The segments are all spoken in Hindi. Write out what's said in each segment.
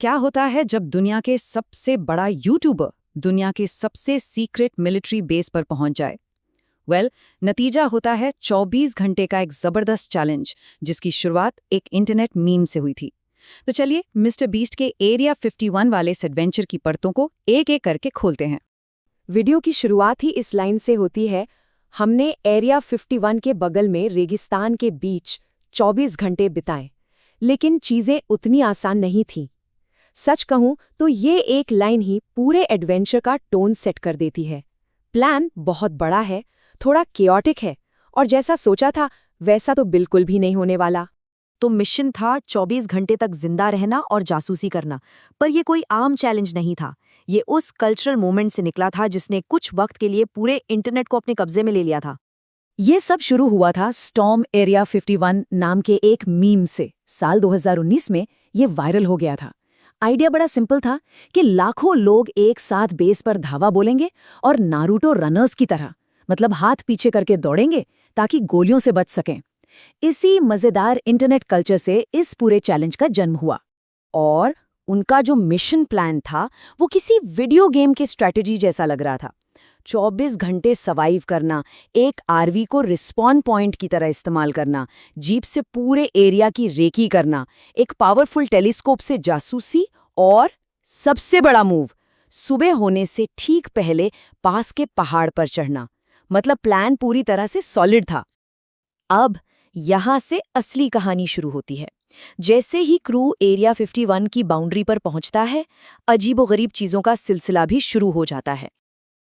क्या होता है जब दुनिया के सबसे बड़ा यूट्यूबर दुनिया के सबसे सीक्रेट मिलिट्री बेस पर पहुंच जाए? नतीजा होता है 24 घंटे का एक जबरदस्त चैलेंज, जिसकी शुरुआत एक इंटरनेट मीम से हुई थी। तो चलिए मिस्टर बीस्ट के एरिया 51 वाले इस एडवेंचर की परतों को एक एक करके खोलते हैं। वीडियो की शुरुआत ही इस लाइन से होती है, हमने एरिया 51 के बगल में रेगिस्तान के बीच 24 घंटे बिताए। लेकिन चीजें उतनी आसान नहीं थीं। सच कहूं तो ये एक लाइन ही पूरे एडवेंचर का टोन सेट कर देती है। प्लान बहुत बड़ा है, थोड़ा केओटिक है, और जैसा सोचा था वैसा तो बिल्कुल भी नहीं होने वाला। तो मिशन था 24 घंटे तक जिंदा रहना और जासूसी करना। पर यह कोई आम चैलेंज नहीं था। ये उस कल्चरल मोमेंट से निकला था जिसने कुछ वक्त के लिए पूरे इंटरनेट को अपने कब्जे में ले लिया था। ये सब शुरू हुआ था स्टॉर्म एरिया 51 नाम के एक मीम से। साल 2019 में ये वायरल हो गया था। आइडिया बड़ा सिंपल था कि लाखों लोग एक साथ बेस पर धावा बोलेंगे और नारुतो रनर्स की तरह, मतलब हाथ पीछे करके दौड़ेंगे ताकि गोलियों से बच सकें। इसी मजेदार इंटरनेट कल्चर से इस पूरे चैलेंज का जन्म हुआ। और उनका जो मिशन प्लान था वो किसी वीडियो गेम की स्ट्रेटजी जैसा लग रहा था। 24 घंटे सर्वाइव करना, एक आरवी को रिस्पॉन पॉइंट की तरह इस्तेमाल करना, जीप से पूरे एरिया की रेकी करना, एक पावरफुल टेलीस्कोप से जासूसी, और सबसे बड़ा मूव, सुबह होने से ठीक पहले पास के पहाड़ पर चढ़ना। मतलब प्लान पूरी तरह से सॉलिड था। अब यहां से असली कहानी शुरू होती है। जैसे ही क्रू एरिया 51 की बाउंड्री पर पहुंचता है, अजीबोगरीब चीजों का सिलसिला भी शुरू हो जाता है।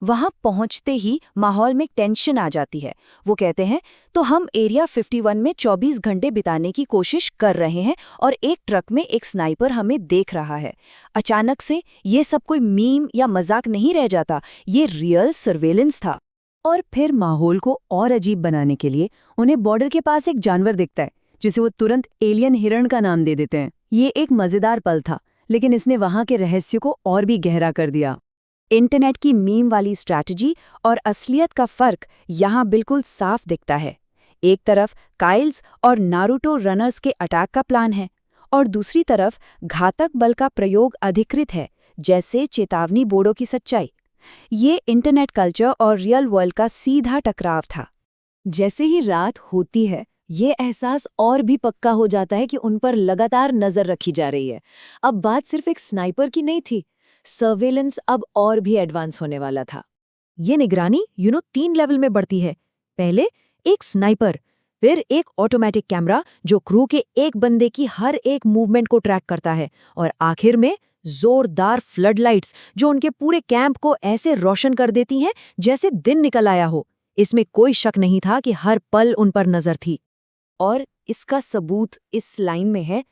वहां पहुंचते ही माहौल में टेंशन आ जाती है। वो कहते हैं, तो हम एरिया 51 में 24 घंटे बिताने की कोशिश कर रहे हैं और एक ट्रक में एक स्नाइपर हमें देख रहा है। अचानक से ये सब कोई मीम या मजाक नहीं रह जाता, ये रियल सर्वेलेंस था। और फिर माहौल को और अजीब बनाने के लिए उन्हें बॉर्डर के पास एक जानवर दिखता है, जिसे वो तुरंत एलियन हिरण का नाम दे देते हैं। ये एक मजेदार पल था, लेकिन इसने वहां के रहस्य को और भी गहरा कर दिया। इंटरनेट की मीम वाली स्ट्रैटेजी और असलियत का फर्क यहाँ बिल्कुल साफ दिखता है। एक तरफ काइल्स और नारुतो रनर्स के अटैक का प्लान है, और दूसरी तरफ घातक बल का प्रयोग अधिकृत है, जैसे चेतावनी बोर्डों की सच्चाई। ये इंटरनेट कल्चर और रियल वर्ल्ड का सीधा टकराव था। जैसे ही रात होती है, ये एहसास और भी पक्का हो जाता है कि उन पर लगातार नजर रखी जा रही है। अब बात सिर्फ एक स्नाइपर की नहीं थी, सर्वेलेंस अब और भी एडवांस होने वाला था। ये निगरानी 3 लेवल में बढ़ती है। पहले एक स्नाइपर, फिर एक ऑटोमेटिक कैमरा जो क्रू के एक बंदे की हर एक मूवमेंट को ट्रैक करता है, और आखिर में जोरदार फ्लड लाइट्स जो उनके पूरे कैंप को ऐसे रोशन कर देती हैं जैसे दिन निकल आया हो। इसमें कोई शक नहीं था कि हर पल उन पर नजर थी। और इसका सबूत इस लाइन में है।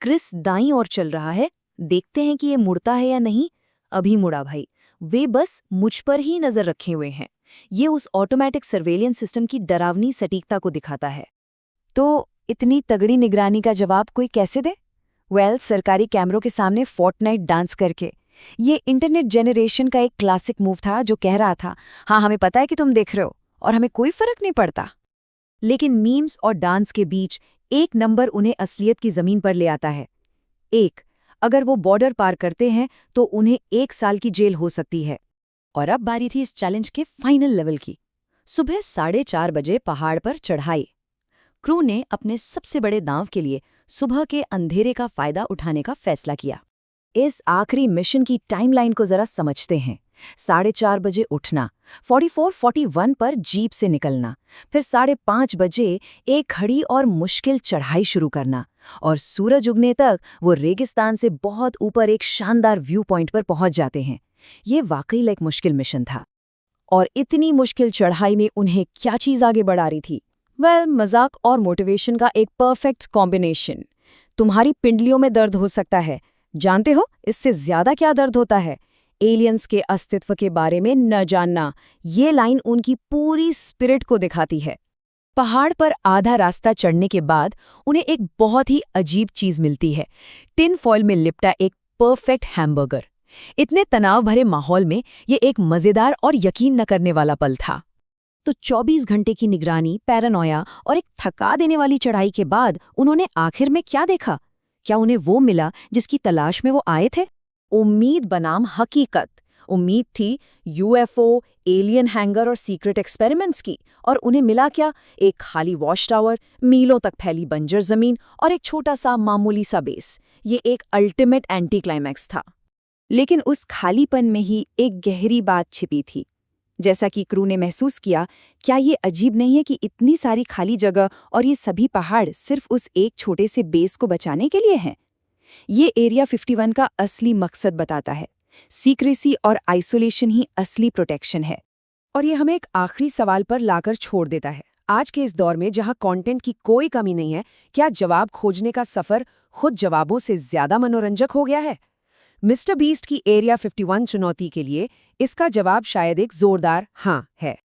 क्रिस दाईं ओर चल रहा है, देखते हैं कि ये मुड़ता है या नहीं। अभी मुड़ा भाई, वे बस मुझ पर ही नजर रखे हुए हैं। ये उस ऑटोमेटिक सर्वेलियंस सिस्टम की डरावनी सटीकता को दिखाता है। तो इतनी तगड़ी निगरानी का जवाब कोई कैसे दे? सरकारी कैमरों के सामने फोर्टनाइट डांस करके। ये इंटरनेट जेनरेशन का एक क्लासिक मूव था जो कह रहा था, हाँ हमें पता है कि तुम देख रहे हो और हमें कोई फर्क नहीं पड़ता। लेकिन मीम्स और डांस के बीच एक नंबर उन्हें असलियत की जमीन पर ले आता है। अगर वो बॉर्डर पार करते हैं तो उन्हें 1 साल की जेल हो सकती है। और अब बारी थी इस चैलेंज के फाइनल लेवल की। सुबह 4:30 बजे पहाड़ पर चढ़ाई। क्रू ने अपने सबसे बड़े दांव के लिए सुबह के अंधेरे का फायदा उठाने का फैसला किया। इस आखिरी मिशन की टाइमलाइन को जरा समझते हैं। 4:30 बजे उठना, 4441 पर जीप से निकलना, फिर 5:30 बजे एक खड़ी और मुश्किल चढ़ाई शुरू करना, और सूरज उगने तक वो रेगिस्तान से बहुत ऊपर एक शानदार व्यू पॉइंट पर पहुंच जाते हैं। ये वाकई एक मुश्किल मिशन था। और इतनी मुश्किल चढ़ाई में उन्हें क्या चीज़ आगे बढ़ा रही थी? मजाक और मोटिवेशन का एक परफेक्ट कॉम्बिनेशन। तुम्हारी पिंडलियों में दर्द हो सकता है, जानते हो इससे ज्यादा क्या दर्द होता है? एलियंस के अस्तित्व के बारे में न जानना। ये लाइन उनकी पूरी स्पिरिट को दिखाती है। पहाड़ पर आधा रास्ता चढ़ने के बाद उन्हें एक बहुत ही अजीब चीज मिलती है, टिन फॉइल में लिपटा एक परफेक्ट हैमबर्गर। इतने तनाव भरे माहौल में ये एक मजेदार और यकीन न करने वाला पल था। तो 24 घंटे की निगरानी, पैरानोया और एक थका देने वाली चढ़ाई के बाद उन्होंने आखिर में क्या देखा? क्या उन्हें वो मिला जिसकी तलाश में वो आए थे? उम्मीद बनाम हकीकत। उम्मीद थी यूएफओ, एलियन हैंगर और सीक्रेट एक्सपेरिमेंट्स की, और उन्हें मिला क्या? एक खाली वॉच टावर, मीलों तक फैली बंजर जमीन और एक छोटा सा मामूली सा बेस। ये एक अल्टीमेट एंटी क्लाइमैक्स था। लेकिन उस खालीपन में ही एक गहरी बात छिपी थी। जैसा कि क्रू ने महसूस किया, क्या ये अजीब नहीं है कि इतनी सारी खाली जगह और ये सभी पहाड़ सिर्फ उस एक छोटे से बेस को बचाने के लिए हैं? ये एरिया 51 का असली मकसद बताता है। सीक्रेसी और आइसोलेशन ही असली प्रोटेक्शन है। और ये हमें एक आखिरी सवाल पर लाकर छोड़ देता है। आज के इस दौर में जहां कंटेंट की कोई कमी नहीं है, क्या जवाब खोजने का सफर खुद जवाबों से ज्यादा मनोरंजक हो गया है? मिस्टर बीस्ट की एरिया 51 चुनौती के लिए इसका जवाब शायद एक जोरदार हाँ है।